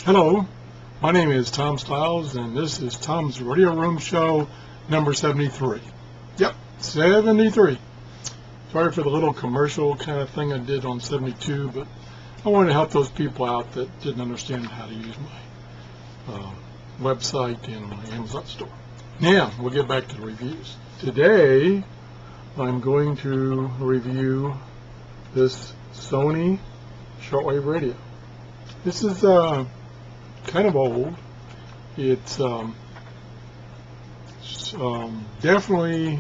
Hello, my name is Tom Stiles, and this is Tom's Radio Room Show number 73. Yep, 73. Sorry for the little commercial kind of thing I did on 72, but I wanted to help those people out that didn't understand how to use my website and my Amazon store. Now, we'll get back to the reviews. Today, I'm going to review this Sony shortwave radio. This is kind of old. It's definitely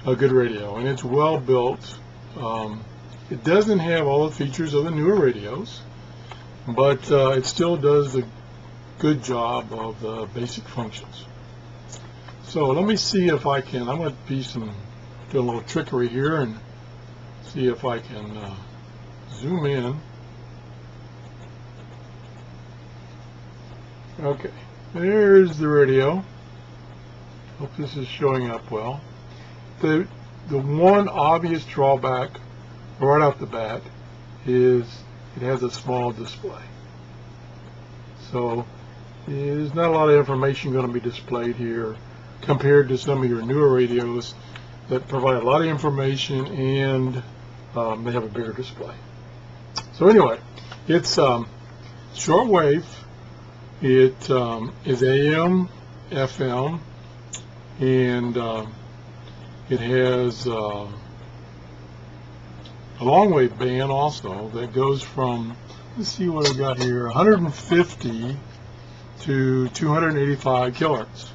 a good radio, and it's well built. It doesn't have all the features of the newer radios, but it still does a good job of the basic functions. So let me see if I can, I'm going to do a little trickery here and see if I can zoom in. Okay, there's the radio. Hope this is showing up well. The one obvious drawback right off the bat is it has a small display. So there's not a lot of information going to be displayed here compared to some of your newer radios that provide a lot of information and they have a bigger display. So anyway, it's shortwave. It is AM, FM, and it has a long wave band also that goes from, let's see what I've got here, 150 to 285 kilohertz.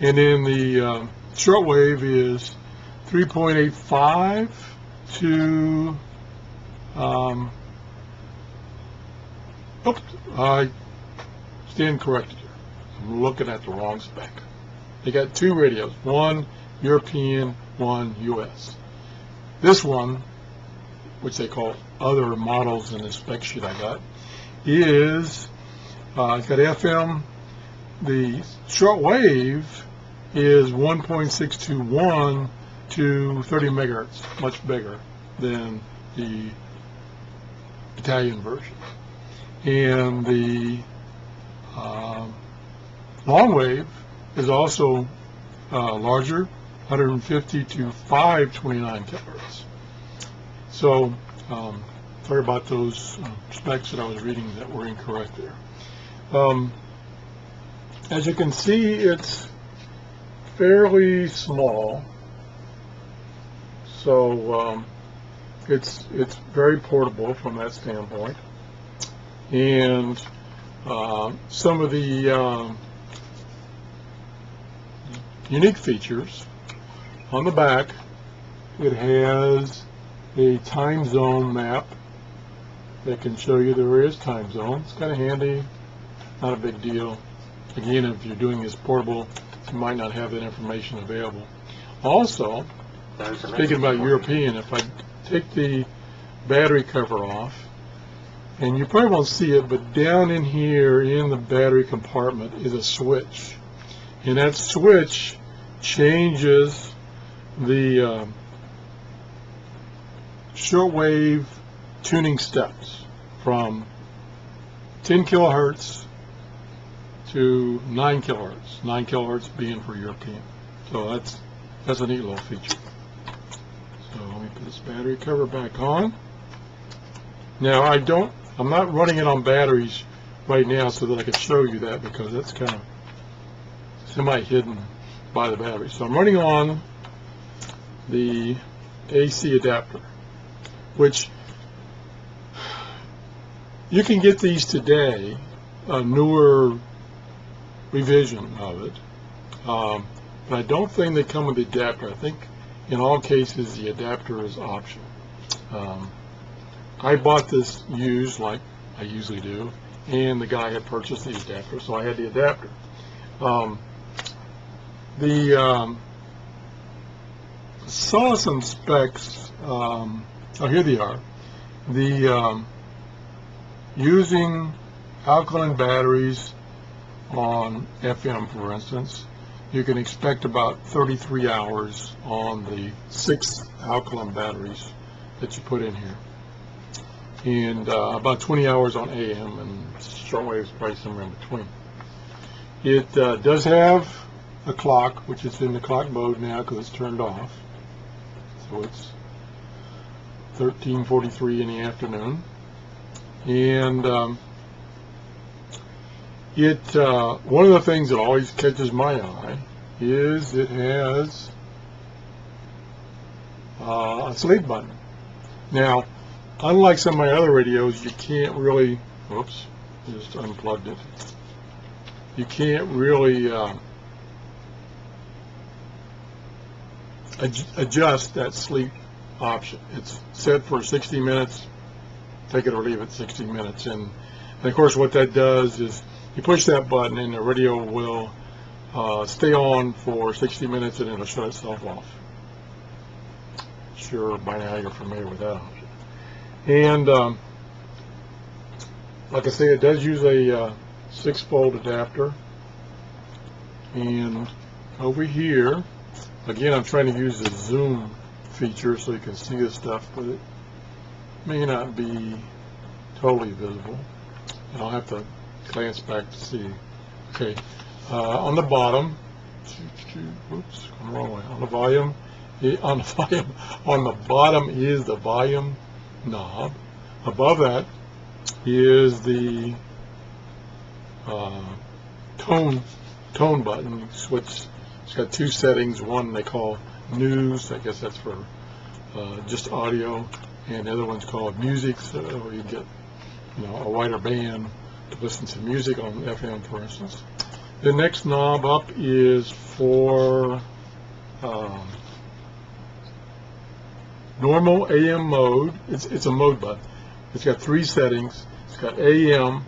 And then the shortwave is 3.85 to, oops, I stand corrected here. I'm looking at the wrong spec. They got two radios, one European, one US. This one, which they call other models in the spec sheet I got, is it's got FM. The shortwave is 1.621 to 30 megahertz, much bigger than the Italian version. And the long wave is also larger, 150 to 529 kilohertz. So sorry about those specs that I was reading that were incorrect there. As you can see, it's fairly small, so it's very portable from that standpoint. And some of the unique features on the back, it has a time zone map that can show you the various time zones. It's kind of handy, not a big deal. Again, if you're doing this portable, you might not have that information available. Also, speaking about European, if I take the battery cover off, and you probably won't see it, but down in here in the battery compartment is a switch. And that switch changes the shortwave tuning steps from 10 kilohertz to 9 kilohertz. 9 kilohertz being for European. So that's a neat little feature. So let me put this battery cover back on. Now I'm not running it on batteries right now so that I can show you that, because that's kind of semi-hidden by the battery. So I'm running on the AC adapter, which you can get these today, a newer revision of it, but I don't think they come with the adapter. I think in all cases the adapter is optional. I bought this used, like I usually do, and the guy had purchased the adapter, so I had the adapter. Saw some specs. Oh, here they are. Using alkaline batteries on FM, for instance, you can expect about 33 hours on the 6 alkaline batteries that you put in here, and about 20 hours on AM and shortwave is probably somewhere in between. It does have a clock, which is in the clock mode now because it's turned off. So it's 13:43 in the afternoon, and one of the things that always catches my eye is it has a sleep button. Now, unlike some of my other radios, you can't really, whoops, just unplugged it. You can't really adjust that sleep option. It's set for 60 minutes, take it or leave it 60 minutes. And of course what that does is you push that button and the radio will stay on for 60 minutes and it'll shut itself off. Sure, by now you're familiar with that option. And like I say, it does use a 6-volt adapter. And over here, again, I'm trying to use the zoom feature so you can see this stuff, but it may not be totally visible. And I'll have to glance back to see. Okay, on the bottom, oops, I'm the wrong way. On the bottom is the volume knob. Above that is the tone button. You switch. It's got two settings. One they call news. I guess that's for just audio, and the other one's called music, so you get a wider band to listen to music on FM, for instance. The next knob up is for normal AM mode. It's a mode button. It's got 3 settings. It's got AM,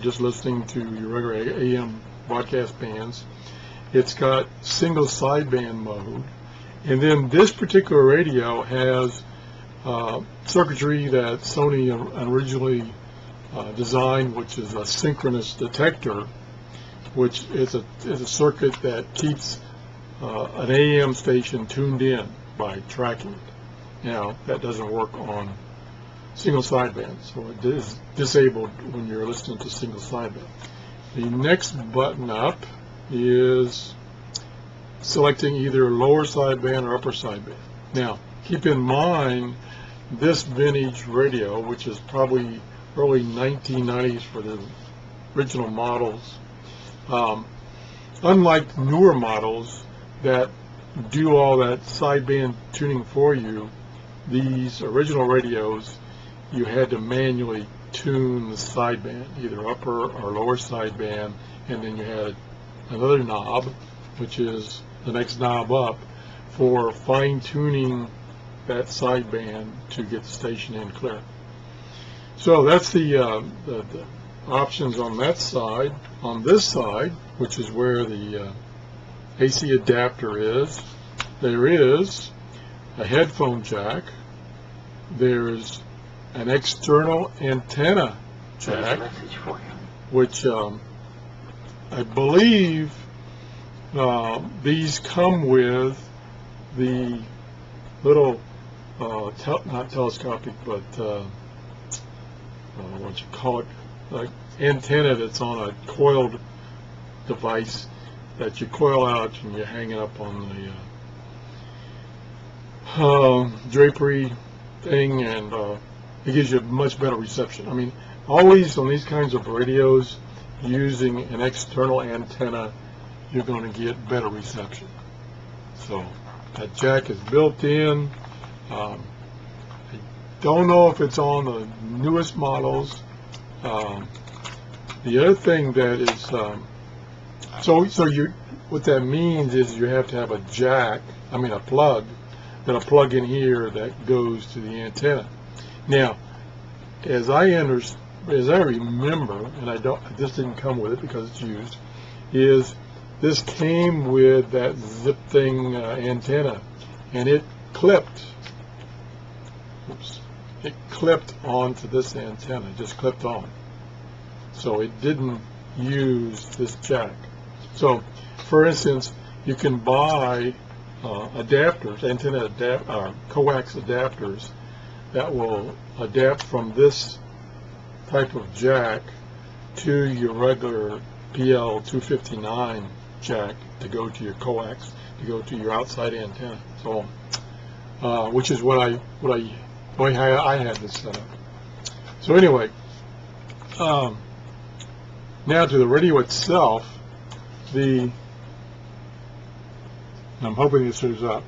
just listening to your regular AM broadcast bands. It's got single sideband mode, and then this particular radio has circuitry that Sony originally designed, which is a synchronous detector, which is a circuit that keeps an AM station tuned in by tracking it. Now, that doesn't work on single sideband, so it is disabled when you're listening to single sideband. The next button up is selecting either lower sideband or upper sideband. Now, keep in mind, this vintage radio, which is probably early 1990s for the original models, unlike newer models that do all that sideband tuning for you, these original radios, you had to manually tune the sideband, either upper or lower sideband, and then you had another knob, which is the next knob up, for fine-tuning that sideband to get the station in clear. So that's the options on that side. On this side, which is where the AC adapter is, there is a headphone jack, there's an external antenna jack, which I believe these come with the little not telescopic, but what you call it, like antenna that's on a coiled device that you coil out and you hang it up on the drapery thing, and it gives you much better reception. I mean, always on these kinds of radios, using an external antenna, you're going to get better reception. So that jack is built in. I don't know if it's on the newest models. The other thing that is what that means is you have to have a jack, a plug, that'll plug in here that goes to the antenna. Now, as I remember, and this didn't come with it because it's used, is this came with that zip thing antenna, and it clipped. Oops. It clipped onto this antenna, just clipped on. So it didn't use this jack. So, for instance, you can buy adapters, coax adapters that will adapt from this type of jack to your regular PL259 jack to go to your coax, to go to your outside antenna, so which is what I had this set up. So anyway, now to the radio itself. I'm hoping this shows up.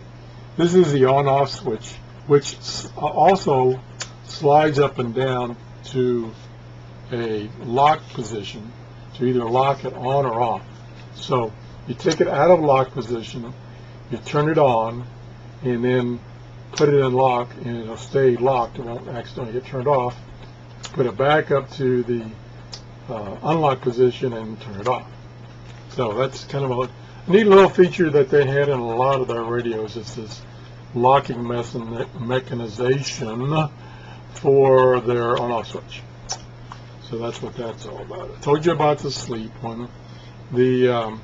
This is the on-off switch, which also slides up and down to a lock position to either lock it on or off. So you take it out of lock position, you turn it on, and then put it in lock, and it'll stay locked. It won't accidentally get turned off. Put it back up to the unlock position and turn it off. So that's kind of a neat little feature that they had in a lot of their radios. It's this locking mechanization for their on-off switch. So that's what that's all about. I told you about the sleep one. The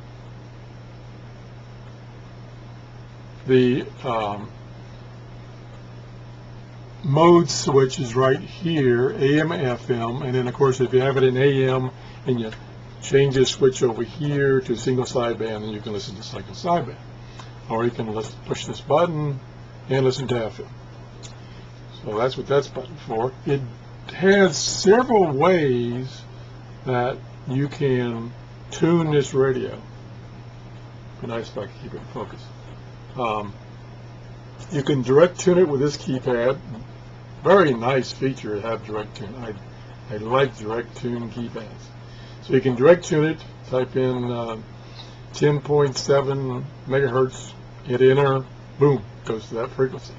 mode switch is right here, AM, FM, and then of course if you have it in AM and you change the switch over here to single sideband, then you can listen to single sideband. Or you can push this button and listen to FM. So that's what that's button for. It has several ways that you can tune this radio. It'd be nice if I could keep it in focus. You can direct tune it with this keypad. Very nice feature to have direct tune. I like direct tune keypads. So you can direct tune it, type in 10.7 megahertz, hit enter, boom, goes to that frequency.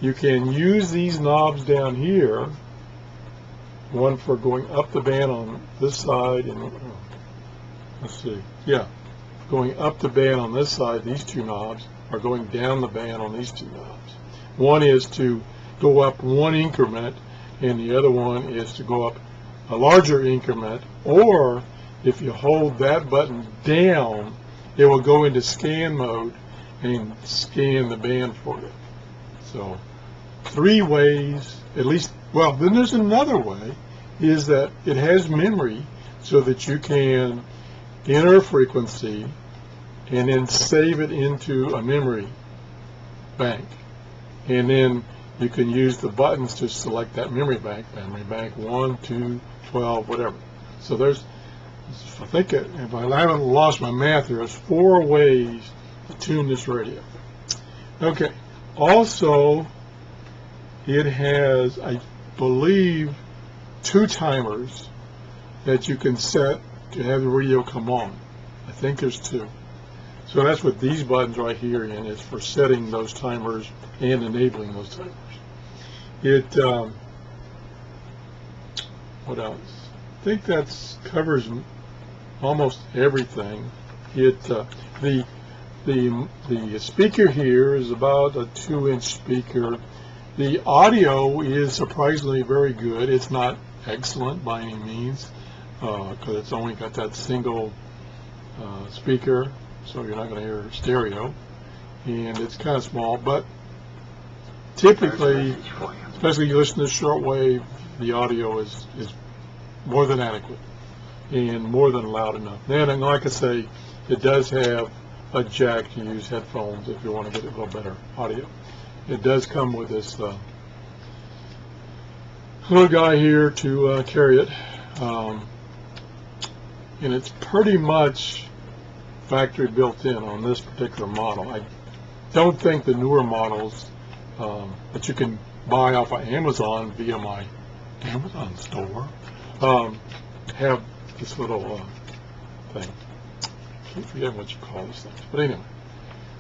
You can use these knobs down here, one for going up the band on this side, and let's see, yeah, going up the band on this side, these two knobs, or going down the band on these two knobs. One is to go up one increment, and the other one is to go up a larger increment, or if you hold that button down, it will go into scan mode and scan the band for you. So 3 ways, at least. Well, then there's another way, is that it has memory so that you can enter a frequency and then save it into a memory bank, and then you can use the buttons to select that memory bank 1, 2, 12, whatever. So there's, I think, if I haven't lost my math, there's 4 ways to tune this radio. Okay, also it has, I believe, 2 timers that you can set to have the radio come on. I think there's 2. So that's what these buttons right here in is, for setting those timers and enabling those timers. It, what else? I think that covers almost everything. It, the speaker here is about a 2-inch speaker. The audio is surprisingly very good. It's not excellent by any means, because it's only got that single speaker, so you're not going to hear stereo, and it's kind of small. But typically, especially if you listen to shortwave, the audio is more than adequate and more than loud enough. And like I say, it does have a jack to use headphones if you want to get a little better audio. It does come with this little guy here to carry it, and it's pretty much factory built in on this particular model. I don't think the newer models that you can buy off of Amazon via my Amazon store have this little thing. I keep forgetting what you call this thing, but anyway.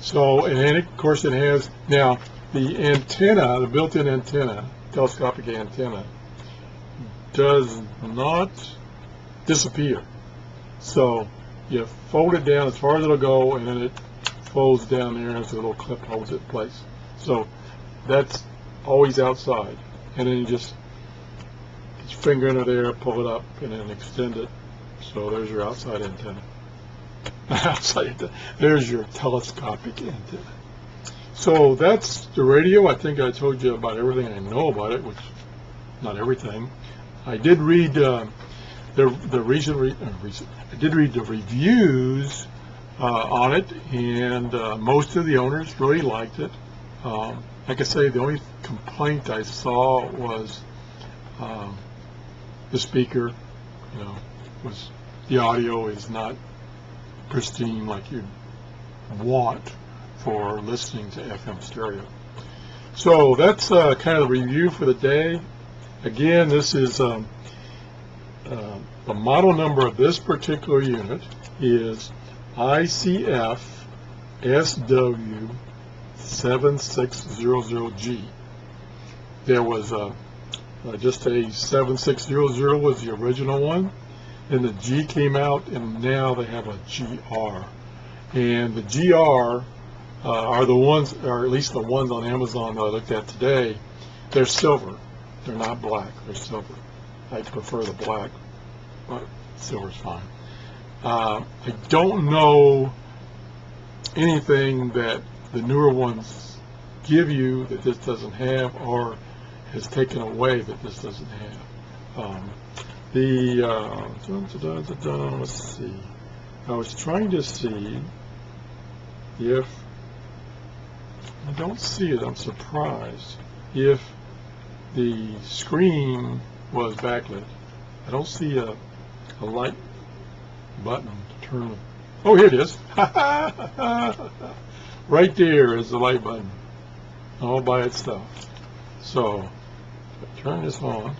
So, and then of course it has, now the antenna, the built-in antenna, telescopic antenna, does not disappear. So you fold it down as far as it'll go, and then it folds down there as a little clip holds it in place. So that's always outside, and then you just get your finger under there, pull it up, and then extend it. So there's your outside antenna. Outside antenna. There's your telescopic antenna. So that's the radio. I think I told you about everything I know about it, which not everything. I did read I did read the reviews on it, and most of the owners really liked it. Like I say, the only complaint I saw was the speaker. Was the audio is not pristine like you'd want for listening to FM stereo. So that's kind of the review for the day. Again, this is the model number of this particular unit is ICF-7600G. There was just a 7600 was the original one, and the G came out, and now they have a GR. And the GR are the ones, or at least the ones on Amazon that I looked at today. They're silver. They're not black. They're silver. I prefer the black, but silver's fine. I don't know anything that the newer ones give you that this doesn't have, or has taken away that this doesn't have. Let's see. I was trying to see if I don't see it. I'm surprised. If the screen was backlit, I don't see a light button to turn it. Oh, here it is. Right there is the light button, all by itself. So, if I turn this on.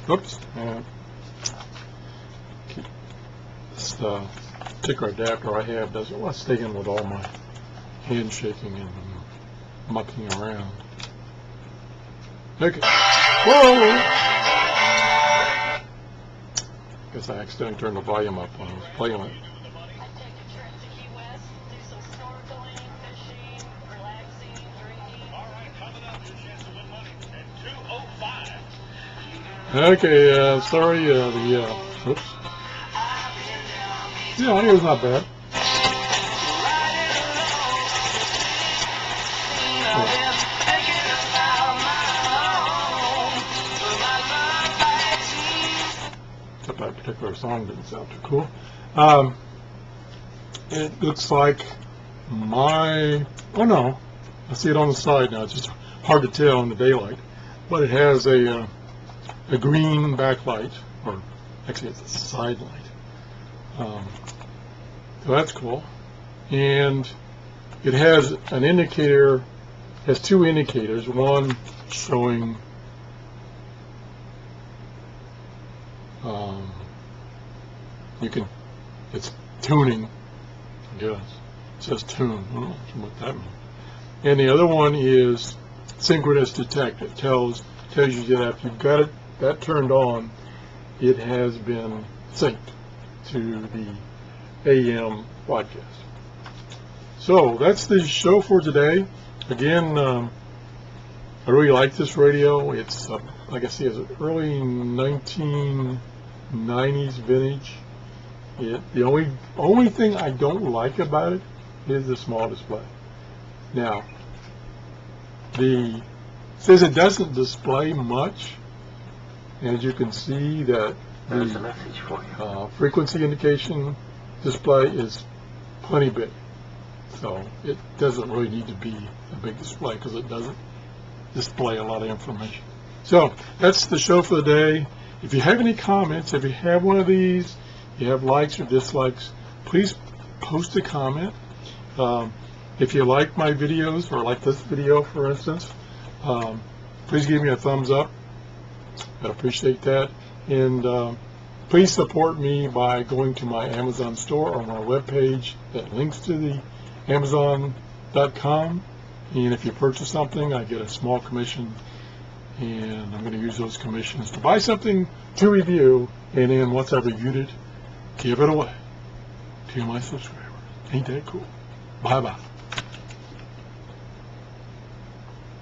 Oops. This particular adapter I have doesn't want to stay in with all my hand shaking and mucking around. Okay. Whoa! Guess I accidentally turned the volume up when I was playing it. Okay, sorry, oops. The audio's not bad. Except that particular song didn't sound too cool. It looks like oh no, I see it on the side now. It's just hard to tell in the daylight. But it has a green backlight, or actually it's a side light. So that's cool. And it has an indicator, has two indicators, one showing it's tuning, I guess. It says tune, I don't know what that means. And the other one is synchronous detect. It tells you that if you've got that turned on, it has been synced to the AM broadcast. So that's the show for today. Again, I really like this radio. It's like I say, it's early 1990s vintage. The only thing I don't like about it is the small display. Now, says it doesn't display much. As you can see, that the frequency indication display is plenty big. So it doesn't really need to be a big display because it doesn't display a lot of information. So that's the show for the day. If you have any comments, if you have one of these, you have likes or dislikes, please post a comment. If you like my videos, or like this video for instance, please give me a thumbs up. I'd appreciate that. And please support me by going to my Amazon store or my webpage that links to the Amazon.com. And if you purchase something, I get a small commission. And I'm going to use those commissions to buy something to review. And then once I've reviewed it, give it away to my subscribers. Ain't that cool? Bye-bye.